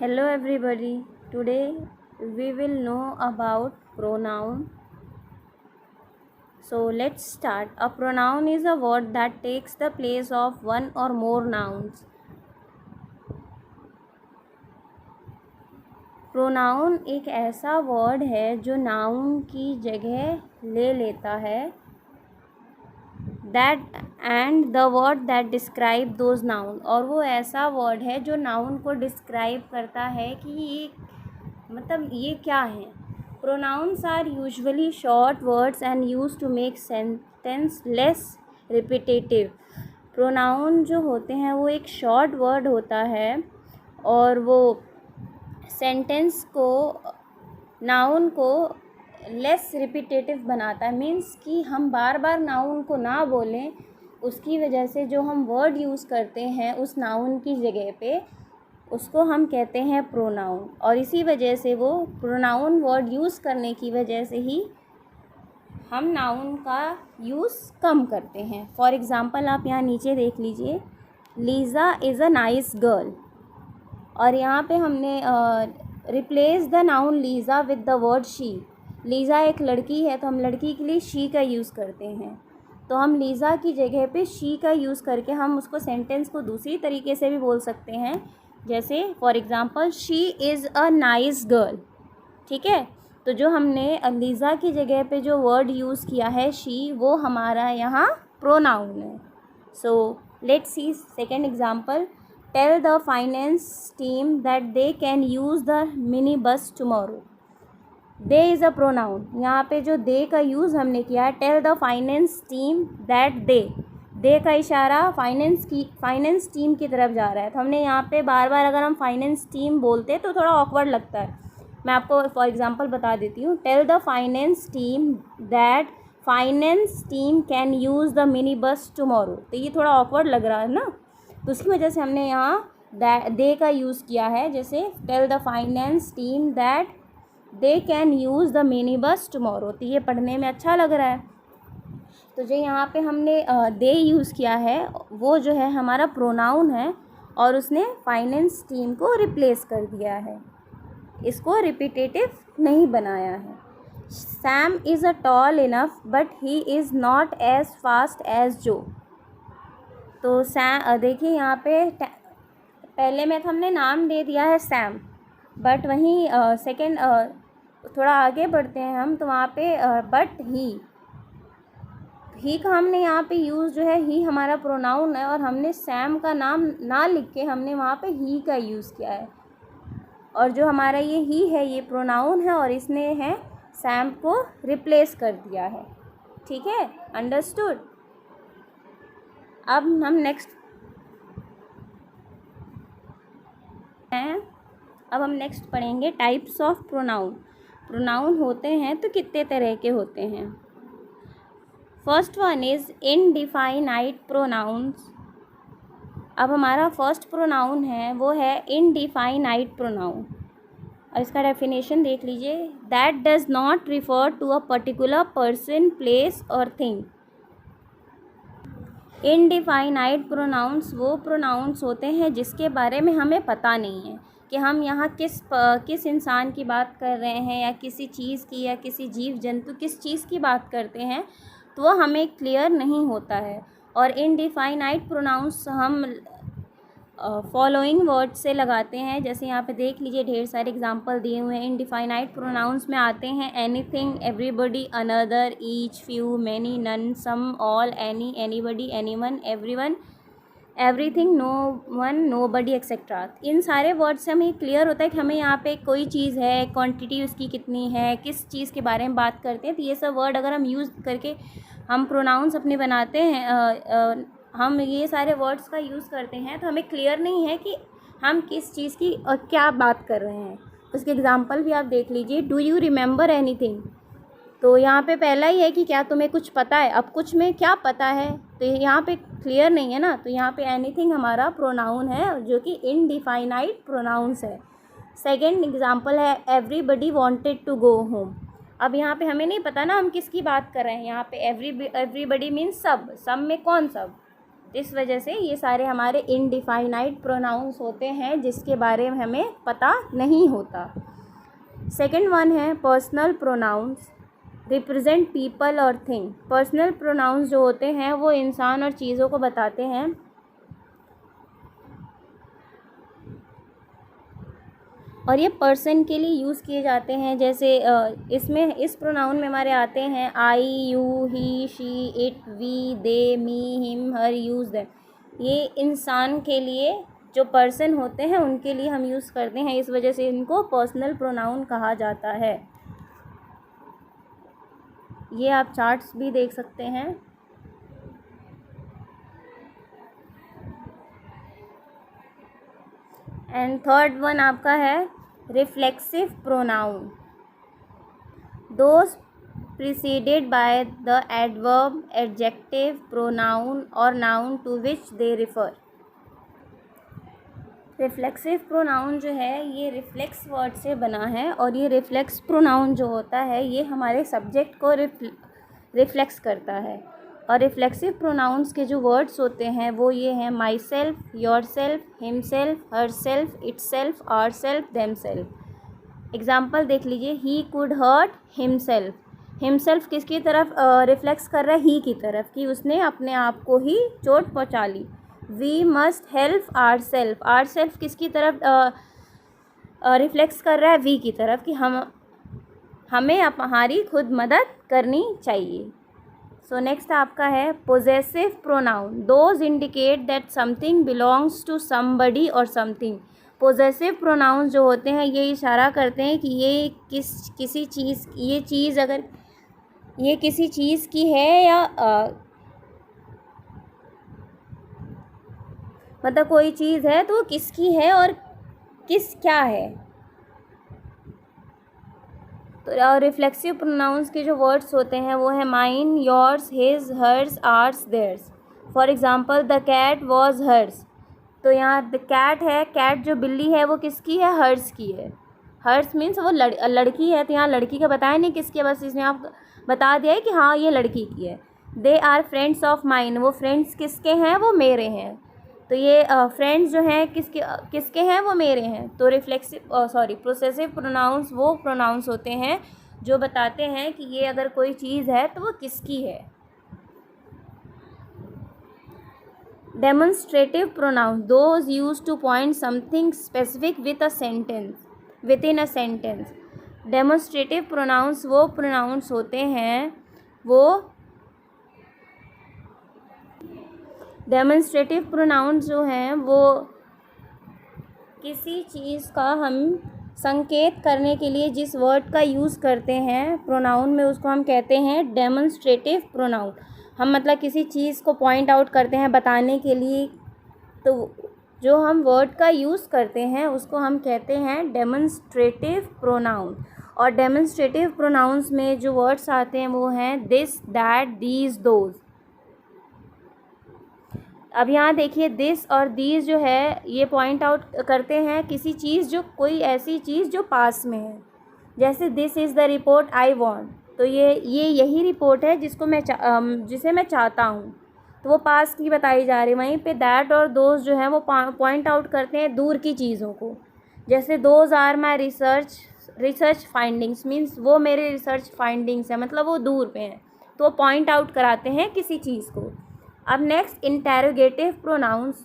Hello everybody. Today we will know about pronoun. So let's start. A pronoun is a word that takes the place of one or more nouns. Pronoun एक ऐसा word है जो noun की जगह ले लेता है that and the word that describe those noun, और वो ऐसा वर्ड है जो नाउन को डिस्क्राइब करता है कि ये मतलब ये क्या है. Pronouns are usually short words and use to make sentence less repetitive. Pronoun जो होते हैं वो एक शॉर्ट वर्ड होता है और वो सेंटेंस को नाउन को लेस रिपीटेटिव बनाता है. मीन्स कि हम बार बार नाउन को ना बोलें, उसकी वजह से जो हम वर्ड यूज़ करते हैं उस नाउन की जगह पे उसको हम कहते हैं प्रोनाउन. और इसी वजह से वो प्रोनाउन वर्ड यूज़ करने की वजह से ही हम नाउन का यूज़ कम करते हैं. फॉर एग्ज़ाम्पल आप यहाँ नीचे देख लीजिए, Lisa is a nice girl, और यहाँ पे हमने replace the noun Lisa with the word she. Lisa एक लड़की है तो हम लड़की के लिए शी का यूज़ करते हैं, तो हम लीज़ा की जगह पे शी का यूज़ करके हम उसको सेंटेंस को दूसरी तरीके से भी बोल सकते हैं. जैसे for example she is a nice girl. ठीक है, तो जो हमने लीज़ा की जगह पे जो वर्ड यूज़ किया है शी, वो हमारा यहाँ प्रोनाउन है. So let's see second example. Tell the finance team that they can use the mini bus tomorrow. They is a pronoun. यहाँ पे जो दे का यूज़ हमने किया है, tell the finance team that they का इशारा फाइनेंस टीम की तरफ जा रहा है. तो हमने यहाँ पे बार बार अगर हम फाइनेंस टीम बोलते तो थोड़ा ऑकवर्ड लगता है. मैं आपको फॉर एग्ज़ाम्पल बता देती हूँ. Tell the finance team that finance team can use the mini bus tomorrow. तो ये थोड़ा ऑकवर्ड लग रहा है ना, तो उसकी वजह से हमने यहाँ दे का यूज़ किया है. जैसे tell the finance team that they can use the mini bus tomorrow. तो ये पढ़ने में अच्छा लग रहा है. तो जो यहाँ पे हमने दे यूज़ किया है वो जो है हमारा प्रोनाउन है और उसने फाइनेंस टीम को रिप्लेस कर दिया है, इसको रिपीटेटिव नहीं बनाया है. Sam is a tall enough but he is not as fast as Joe. तो सैम देखिए यहाँ पे पहले में हमने नाम दे दिया है सैम, बट वहीं सेकेंड थोड़ा आगे बढ़ते हैं हम, तो वहाँ पे बट ही का हमने यहाँ पे यूज़ जो है, ही हमारा प्रोनाउन है और हमने सैम का नाम ना लिख के हमने वहाँ पे ही का यूज़ किया है. और जो हमारा ये ही है ये प्रोनाउन है और इसने है सैम को रिप्लेस कर दिया है. ठीक है, अंडरस्टूड. अब हम नेक्स्ट पढ़ेंगे टाइप्स ऑफ प्रोनाउन. प्रोनाउन होते हैं तो कितने तरह के होते हैं. First one is indefinite pronouns. अब हमारा फर्स्ट प्रोनाउन है वो है इनडिफाइनाइट प्रोनाउन. अब इसका डेफिनेशन देख लीजिए. That does not refer to a particular person, place और थिंग. इनडिफाइनाइट प्रोनाउंस वो प्रोनाउंस होते हैं जिसके बारे में हमें पता नहीं है कि हम यहाँ किस इंसान की बात कर रहे हैं या किसी चीज़ की या किसी जीव जंतु किस चीज़ की बात करते हैं, तो वो हमें क्लियर नहीं होता है. और इनडिफाइनाइट प्रोनाउंस हम फॉलोइंग वर्ड से लगाते हैं. जैसे यहाँ पे देख लीजिए ढेर सारे एग्जांपल दिए हुए हैं. इनडिफाइनाइट प्रोनाउंस में आते हैं anything, everybody, another, each, few, many, none, some, all, any, anybody, anyone, everyone, everything, no one, nobody etcetera. इन सारे वर्ड से हमें क्लियर होता है कि हमें यहाँ पे कोई चीज़ है, क्वांटिटी उसकी कितनी है, किस चीज़ के बारे में बात करते हैं. तो ये सब वर्ड अगर हम यूज़ करके हम प्रोनाउंस अपने बनाते हैं, हम ये सारे वर्ड्स का यूज़ करते हैं, तो हमें क्लियर नहीं है कि हम किस चीज़ की क्या बात कर रहे हैं. उसके एग्ज़ाम्पल भी आप देख लीजिए. Do you remember anything. तो यहाँ पे पहला ही है कि क्या तुम्हें कुछ पता है. अब कुछ में क्या पता है, तो यहाँ पे क्लियर नहीं है ना, तो यहाँ पे एनीथिंग हमारा प्रोनाउन है जो कि इनडिफाइनाइट प्रोनाउंस है. सेकेंड एग्जाम्पल है everybody wanted to go home. अब यहाँ पे हमें नहीं पता ना हम किसकी बात कर रहे हैं. यहाँ पे एवरीबडी मीन्स सब में कौन सब, इस वजह से ये सारे हमारे इनडिफाइनाइट प्रोनाउंस होते हैं जिसके बारे में हमें पता नहीं होता। सेकंड वन है पर्सनल प्रोनाउंस, रिप्रेजेंट पीपल और थिंग। पर्सनल प्रोनाउंस जो होते हैं वो इंसान और चीज़ों को बताते हैं। और ये पर्सन के लिए यूज़ किए जाते हैं। जैसे इसमें इस प्रोनाउन में हमारे आते हैं I, you, he, she, it, we, they, me, him, her, us, that. ये इंसान के लिए जो पर्सन होते हैं उनके लिए हम यूज़ करते हैं, इस वजह से इनको पर्सनल प्रोनाउन कहा जाता है। ये आप चार्ट्स भी देख सकते हैं। एंड थर्ड वन आपका है reflexive pronoun, those preceded by the adverb, adjective, pronoun और noun to which they refer। Reflexive pronoun जो है ये रिफ्लेक्स वर्ड से बना है, और ये रिफ्लेक्स प्रोनाउन जो होता है ये हमारे सब्जेक्ट को रिफ्लेक्स करता है। और रिफ्लेक्सिव प्रोनाउंस के जो वर्ड्स होते हैं वो ये हैं myself, yourself, himself, herself, itself, are self, themself. Example देख लीजिए, he could hurt himself. Himself किसकी तरफ रिफ्लेक्स कर रहा है? ही की तरफ, कि उसने अपने आप को ही चोट पहुंचा ली। We must help our self. Are self किसकी तरफ रिफ्लेक्स कर रहा है? वी की तरफ, कि हमें हमारी खुद मदद करनी चाहिए। सो नेक्स्ट आपका है possessive pronoun, those indicate that something belongs to somebody और समथिंग। पोजेसिव प्रोनाउंस जो होते हैं ये इशारा करते हैं कि ये किसी चीज़, ये चीज़ अगर ये किसी चीज़ की है या मतलब कोई चीज़ है तो किसकी है और क्या है। तो रिफ्लेक्सिव प्रोनाउंस के जो वर्ड्स होते हैं वो है mine, yours, his, hers, ours, theirs. For example the cat was hers. तो यहाँ द कैट है, कैट जो बिल्ली है वो किसकी है? हर्स की है। हर्स मीन्स वो लड़की है, तो यहाँ लड़की का बताया नहीं किसकी है, बस इसमें आप बता दिया है कि हाँ ये लड़की की है। They are friends of mine, वो फ्रेंड्स किसके हैं? वो मेरे हैं। तो ये फ्रेंड्स जो हैं किसके हैं? वो मेरे हैं। तो प्रोसेसिव प्रोनाउंस वो प्रोनाउंस होते हैं जो बताते हैं कि ये अगर कोई चीज़ है तो वो किसकी है। Demonstrative pronouns, those used to point something specific within a sentence. Demonstrative pronouns वो प्रोनाउंस होते हैं डेमोन्स्ट्रेटिव प्रोनाउंस जो हैं वो किसी चीज़ का हम संकेत करने के लिए जिस वर्ड का यूज़ करते हैं प्रोनाउन में, उसको हम कहते हैं डेमोन्स्ट्रेटिव प्रोनाउन। हम मतलब किसी चीज़ को पॉइंट आउट करते हैं बताने के लिए, तो जो हम वर्ड का यूज़ करते हैं उसको हम कहते हैं डेमोन्स्ट्रेटिव प्रोनाउन। और डेमोन्स्ट्रेटिव प्रोनाउंस में जो वर्ड्स आते हैं वो हैं दिस, दैट, दीज, दोज। अब यहाँ देखिए दिस और दीज जो है ये पॉइंट आउट करते हैं किसी चीज़, जो कोई ऐसी चीज़ जो पास में है। जैसे this is the report I want, तो ये यही रिपोर्ट है जिसे मैं चाहता हूँ, तो वो पास की बताई जा रही है। वहीं पे दैट और दोज जो है वो पॉइंट आउट करते हैं दूर की चीज़ों को। जैसे those are my research findings, means वो मेरे रिसर्च फाइंडिंग्स हैं, मतलब वो दूर पे हैं, तो वो पॉइंट आउट कराते हैं किसी चीज़ को। अब next interrogative pronouns.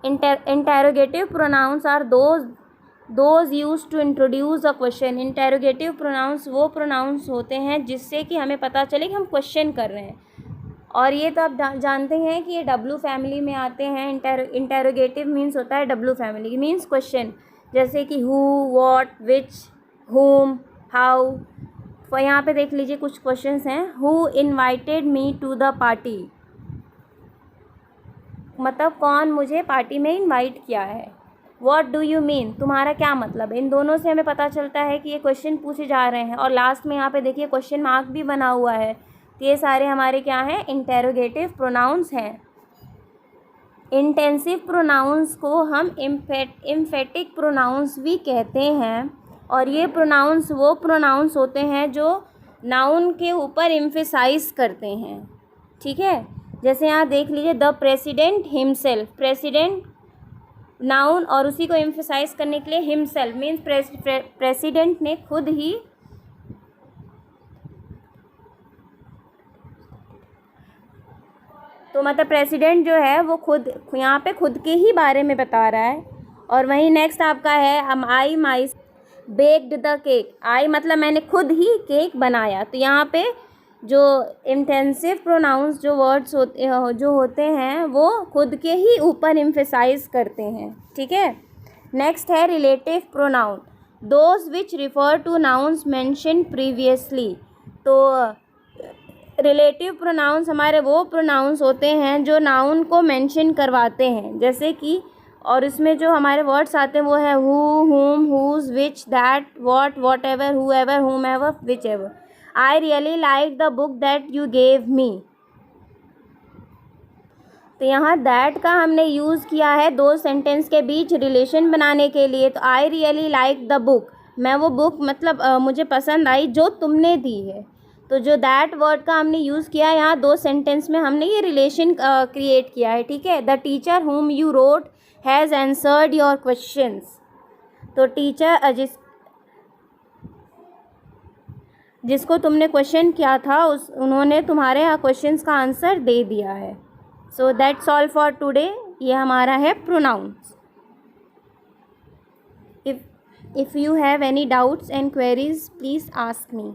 Interrogative pronouns are those use to introduce a question. Interrogative pronouns वो प्रोनाउंस होते हैं जिससे कि हमें पता चले कि हम क्वेश्चन कर रहे हैं। और ये तो आप जानते हैं कि ये डब्ल्यू फैमिली में आते हैं। इंटेरोगेटिव मीन्स होता है डब्ल्यू फैमिली, मीन्स क्वेश्चन, जैसे कि who, what, which, whom, how. तो यहाँ पे देख लीजिए कुछ क्वेश्चंस हैं। Who invited me to the party, मतलब कौन मुझे पार्टी में इनवाइट किया है। व्हाट डू यू मीन, तुम्हारा क्या मतलब है। इन दोनों से हमें पता चलता है कि ये क्वेश्चन पूछे जा रहे हैं। और लास्ट में यहाँ पे देखिए क्वेश्चन मार्क भी बना हुआ है। तो ये सारे हमारे क्या हैं? इंटेरोगेटिव प्रोनाउंस हैं। इंटेंसिव प्रोनाउंस को हम एम्फेटिक प्रोनाउंस भी कहते हैं। और ये प्रोनाउंस वो प्रोनाउंस होते हैं जो नाउन के ऊपर एम्फेसाइज करते हैं। ठीक है, जैसे यहाँ देख लीजिए, the president himself, president noun और उसी को एम्फेसाइज करने के लिए हिमसेल्फ मीन्स प्रेसिडेंट ने खुद ही तो मतलब प्रेसिडेंट जो है वो खुद यहाँ पे खुद के ही बारे में बता रहा है। और वहीं नेक्स्ट आपका है हम आई माई बेक्ड द केक, आई मतलब मैंने खुद ही केक बनाया। तो यहाँ पे जो इंटेंसिव प्रोनाउंस जो वर्ड्स होते हैं वो खुद के ही ऊपर एम्फेसाइज करते हैं, ठीक है। नेक्स्ट है relative pronoun, those which refer two nouns mention previously. तो रिलेटिव प्रोनाउंस हमारे वो प्रोनाउंस होते हैं जो नाउन को मेंशन करवाते हैं, जैसे कि और इसमें जो हमारे वर्ड्स आते हैं वो है who, whom, whose, which, that, what, whatever, whoever, whomever, whichever. I really like the book that you gave me. तो यहाँ दैट का हमने यूज़ किया है दो सेंटेंस के बीच रिलेशन बनाने के लिए। तो आई रियली लाइक द बुक, मैं वो बुक मतलब मुझे पसंद आई जो तुमने दी है। तो जो दैट वर्ड का हमने यूज़ किया है यहाँ दो सेंटेंस में, हमने ये रिलेशन क्रिएट किया है, ठीक है। The teacher whom you wrote has answered your questions. तो टीचर जिसको तुमने क्वेश्चन किया था उन्होंने तुम्हारे यहाँ क्वेश्चंस का आंसर दे दिया है। So that's all for today. ये हमारा है pronouns. If you have any doubts and queries please ask me.